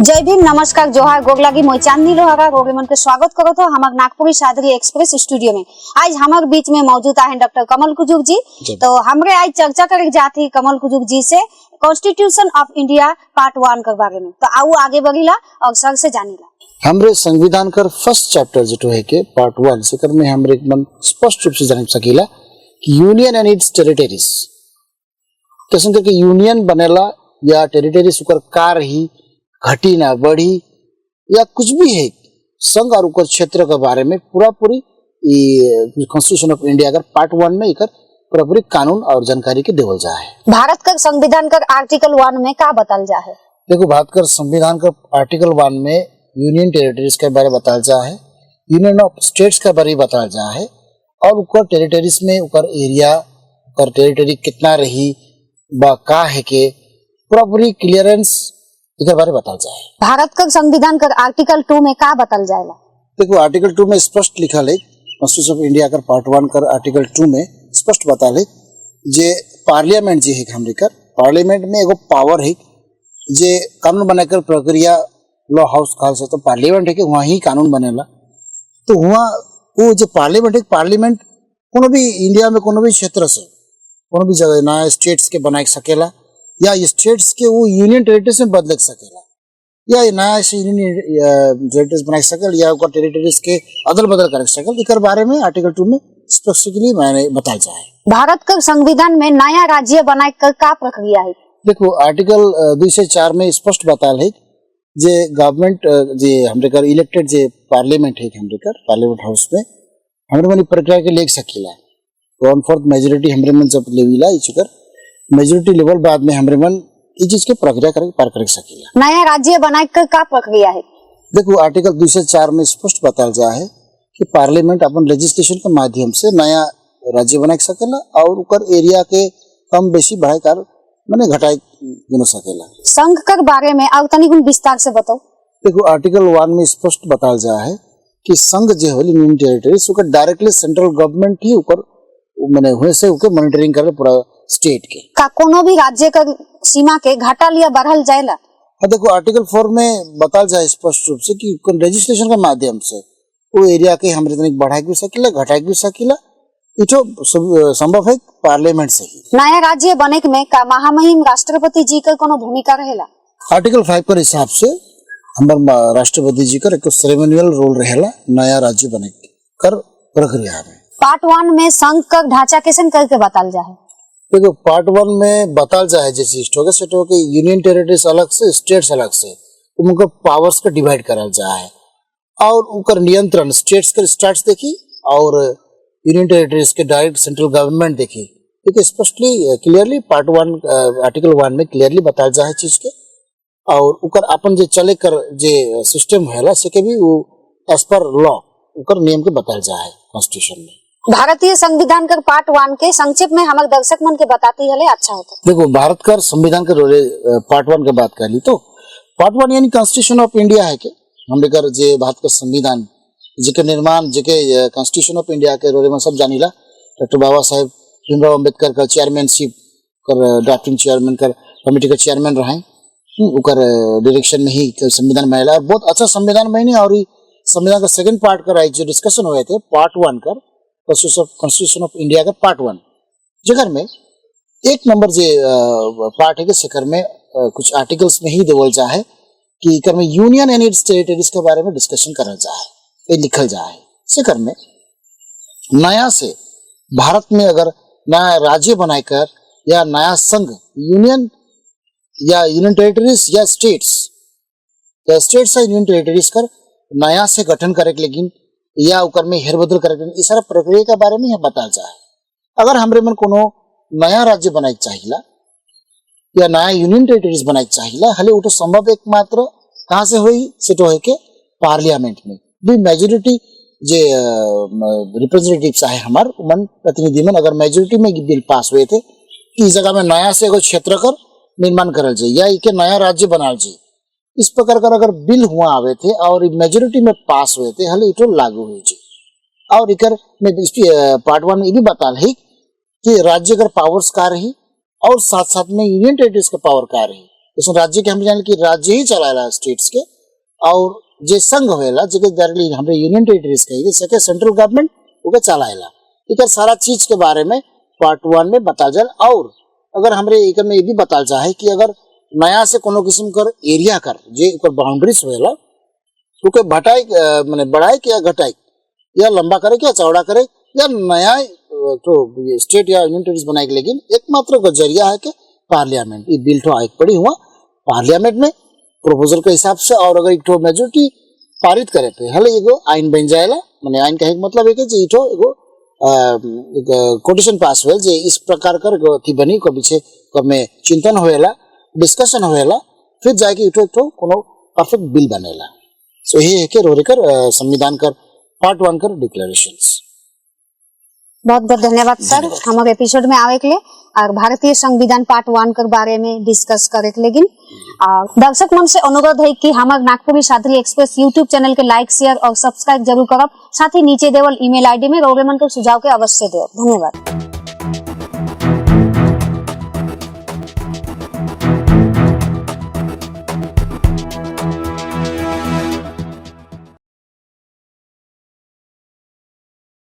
जय भीम, नमस्कार, जोहार, गोगलागी, मैं चांदनी लोहारा गोगे मन के स्वागत करो तो हमार नागपुरी सादरी एक्सप्रेस स्टूडियो में। आज हमारे बीच में मौजूद है डॉक्टर कमल कुजुग जी। तो हमरे आज चर्चा करे जाती कमल कुजुग जी से कॉन्स्टिट्यूशन ऑफ इंडिया पार्ट 1 के बारे में। तो आओ आगे बढ़ीला और सर से जानीला। हमरे संविधान कर फर्स्ट चैप्टर जो है के पार्ट 1 से कर में हमरे मन स्पष्ट रूप से जान सकीला कि यूनियन एंड इट्स टेरिटरीज कैसे करके यूनियन बनेला या टेरिटरीज उकर कार ही घटी ना बढ़ी या कुछ भी है संघ और उकर क्षेत्र के बारे में पूरा पूरी कॉन्स्टिट्यूशन ऑफ इंडिया का पार्ट 1 में इकर पूरा पूरी कानून और जानकारी के देवल जा है। भारत का संविधान का आर्टिकल 1 में क्या बताल जा है? देखो, भारत का संविधान का आर्टिकल 1 में यूनियन टेरिटरीज के बारे में बताल जा है, यूनियन ऑफ स्टेट्स के बारे में बताल जा है और उकर टेरिटरीज में उकर एरिया उकर टेरिटरी कितना रही बा का है के पूरा पूरी क्लियरेंस इधर बारे बताल जाए। भारत का संविधान का आर्टिकल 2 में क्या बताल जाएगा? देखो, आर्टिकल 2 में स्पष्ट लिखा है, कॉन्स्टिट्यूशन ऑफ इंडिया का पार्ट 1 का आर्टिकल 2 में स्पष्ट बता है जे पार्लियामेंट जी है हमरे कर पार्लियामेंट में एगो पावर है जे कानून बनाकर प्रक्रिया लॉ हाउस खाल से तो पार्लियामेंट है कि वहाँ ही कानून बनेला। तो वहाँ वो जो पार्लियामेंट है, पार्लियामेंट कोनो भी इंडिया में कोनो भी क्षेत्र से कोनो भी जगह ना स्टेट्स के बना सकेला या स्टेट्स के वो यूनियन टेरिटरीज में बदल सकेला या नया से यूनियन टेरिटरीज बना सकेला या उनका टेरिटरीज के अदल बदल कर सकेला। इकर बारे में आर्टिकल 2 में स्पेसिफिकली मैंने बताया जाए। भारत का संविधान में नया राज्य बनाए का क्या प्रक्रिया है? देखो, आर्टिकल 2 से 4 में स्पष्ट बताल है जे गवर्नमेंट जे हमरे कर इलेक्टेड जे पार्लियामेंट है हमरे कर पार्लियामेंट हाउस में हमरे मन प्रक्रिया के ले सकेला 1/4 मेजॉरिटी हमरे मन जब लेविला इचकर मेजॉरिटी लेवल बाद में हमरे मन इस चीज के प्रक्रिया करके पार कर सकेला। नया राज्य बनाए का क्या प्रक्रिया है? देखो, आर्टिकल 2 से 4 में स्पष्ट बताया जा है कि पार्लियामेंट अपन लेजिस्लेशन के माध्यम से नया राज्य बना सकेला और उकर एरिया के कम बेसी बढ़ाई कर माने घटाई बना सकेला। संघ के बारे में और तनी गुण विस्तार से बताओ। देखो, आर्टिकल 1 में स्पष्ट बताया जा है कि संघ जो है यूनियन टेरिटरीज उकर डायरेक्टली सेंट्रल गवर्नमेंट ही ऊपर माने हुए से उके मॉनिटरिंग करे पूरा स्टेट के का कोनो भी राज्य का सीमा के घटा लिया बढ़ल जाएला। हाँ, देखो, आर्टिकल 4 में बताया जाए स्पष्ट रूप से कि लेजिस्लेशन के माध्यम से वो एरिया के हमरे तनिक बढ़ाई भी सकेला घटाई भी सकेला। इतो संभव है पार्लियामेंट से ही। नया राज्य बने में का महामहिम राष्ट्रपति जी का कोनो भूमिका रहेला? आर्टिकल 5 के हिसाब से हमारे राष्ट्रपति जी का एक सेरेमोनियल रोल रहेला नया राज्य बने कर प्रक्रिया में। पार्ट 1 में संघ का ढांचा कैसे करके बताल जाए? देखो, पार्ट 1 में बताल जाए जैसे स्टेट के यूनियन टेरिटरीज अलग से स्टेट्स अलग से उनका पावर्स का डिवाइड करल जाए और उनका नियंत्रण स्टेट्स के स्टार्ट्स देखी और यूनियन टेरिटरीज के डायरेक्ट सेंट्रल गवर्नमेंट देखी। ठीक है, स्पष्टली क्लियरली पार्ट 1 आर्टिकल 1 में क्लियरली बताल जाए चीज के और उकर अपन जे चले कर जे सिस्टम हैला से के भी वो एज पर लॉ उकर नियम के बताल जाए कॉन्स्टिट्यूशन में। भारतीय संविधान का पार्ट 1 के संक्षेप में हमारे दर्शक मन के बताती है अच्छा होता। देखो, भारत का संविधान के पार्ट 1 के बात कर ली तो पार्ट 1 यानी कॉन्स्टिट्यूशन ऑफ इंडिया है के हमरे कर जे भारत का संविधान जेके निर्माण जेके कॉन्स्टिट्यूशन ऑफ इंडिया के रोरे में सब जानीला डॉक्टर बाबा साहेब भीमराव अम्बेडकर का चेयरमैनशिप कर ड्राफ्टिंग चेयरमैन कर कमेटी का चेयरमैन रहे उकर डायरेक्शन में ही संविधान बनेला। बहुत अच्छा संविधान बनी और संविधान का सेकंड पार्ट का जो डिस्कशन हुए थे पार्ट 1 कर कॉन्स्टिट्यूशन ऑफ इंडिया का पार्ट 1 जगह में 1 नंबर जे पार्ट है कि सेकर में कुछ आर्टिकल्स में ही देवल जा है कि कर में यूनियन एंड इट्स टेरिटरीज के बारे में डिस्कशन करल जा है, ये लिखल जा है। सेकर में नया से भारत में अगर नया राज्य बनाकर या नया संघ यूनियन या यूनियन टेरिटरीज या स्टेट्स या यूनियन टेरिटरीज कर नया से गठन करे लेकिन या उकर में हेरबदल करे इस सारा प्रक्रिया के बारे में बताया जाए। अगर हमरे मन कोनो नया राज्य बनाए चाहिला या नया यूनियन टेरिटरीज बनाए चाहिला हले वो तो संभव एकमात्र कहाँ से हुई से तो है के पार्लियामेंट में भी मेजॉरिटी जे रिप्रेजेंटेटिव्स है हमार मन प्रतिनिधि मन अगर मेजॉरिटी में बिल पास हुए थे कि इस जगह में नया से एगो क्षेत्र कर निर्माण करल जाए या इके नया राज्य बनाल जाए इस प्रकार का अगर बिल हुआ आवे थे और मेजॉरिटी में पास हुए थे हले इतो लागू हुई जी और इकर में पार्ट 1 में ये भी बताल है कि राज्य कर पावर्स का रही और साथ साथ में यूनियन टेरिटरीज का पावर का रही इसमें राज्य के हम जाने कि राज्य ही चलाएला स्टेट्स के, और जे संघ होएला जेके डायरेक्टली हमरे यूनियन टेरिटरीज कही सके सेंट्रल गवर्नमेंट ओके चलाएला। इकर सारा चीज के बारे में पार्ट 1 में बता जाए। और अगर हमरे एक में ये भी बता चाहे कि अगर नया से कोनो किस्म कर एरिया कर जे ऊपर बाउंड्रीज होएला ओके भटाई माने बढ़ाई के या घटाई या लंबा करे के या चौड़ा करे या नया तो स्टेट या यूनियन टेरिटरीज बनाए के, लेकिन एकमात्र जरिया है कि पार्लियामेंट ये बिल तो आगे पड़ी हुआ पार्लियामेंट में प्रपोजल के हिसाब से, और अगर एक मेजोरिटी पारित करे पे हले एगो आइन बन जाएला। माने आइन कहे मतलब है कि जे इठो एगो कोटेशन पास हुए जे इस प्रकार कर थी बनी को पीछे में चिंतन होएला, डिस्कशन होएला, फिर जाके इठो कोनो परफेक्ट बिल बनेला। सो ये है कि रोरे कर संविधान कर पार्ट 1 कर डिक्लेरेशंस। बहुत बहुत धन्यवाद सर हमारे एपिसोड में आवे के लिए और भारतीय संविधान पार्ट 1 के बारे में डिस्कस करे के लेकिन दर्शक मन से अनुरोध है कि हमार Nagpuri Sadri express YouTube channel के लाइक शेयर और सब्सक्राइब जरूर करब, साथ ही नीचे देवल ईमेल आईडी में रोगे मन के सुझाव के अवश्य देव। धन्यवाद।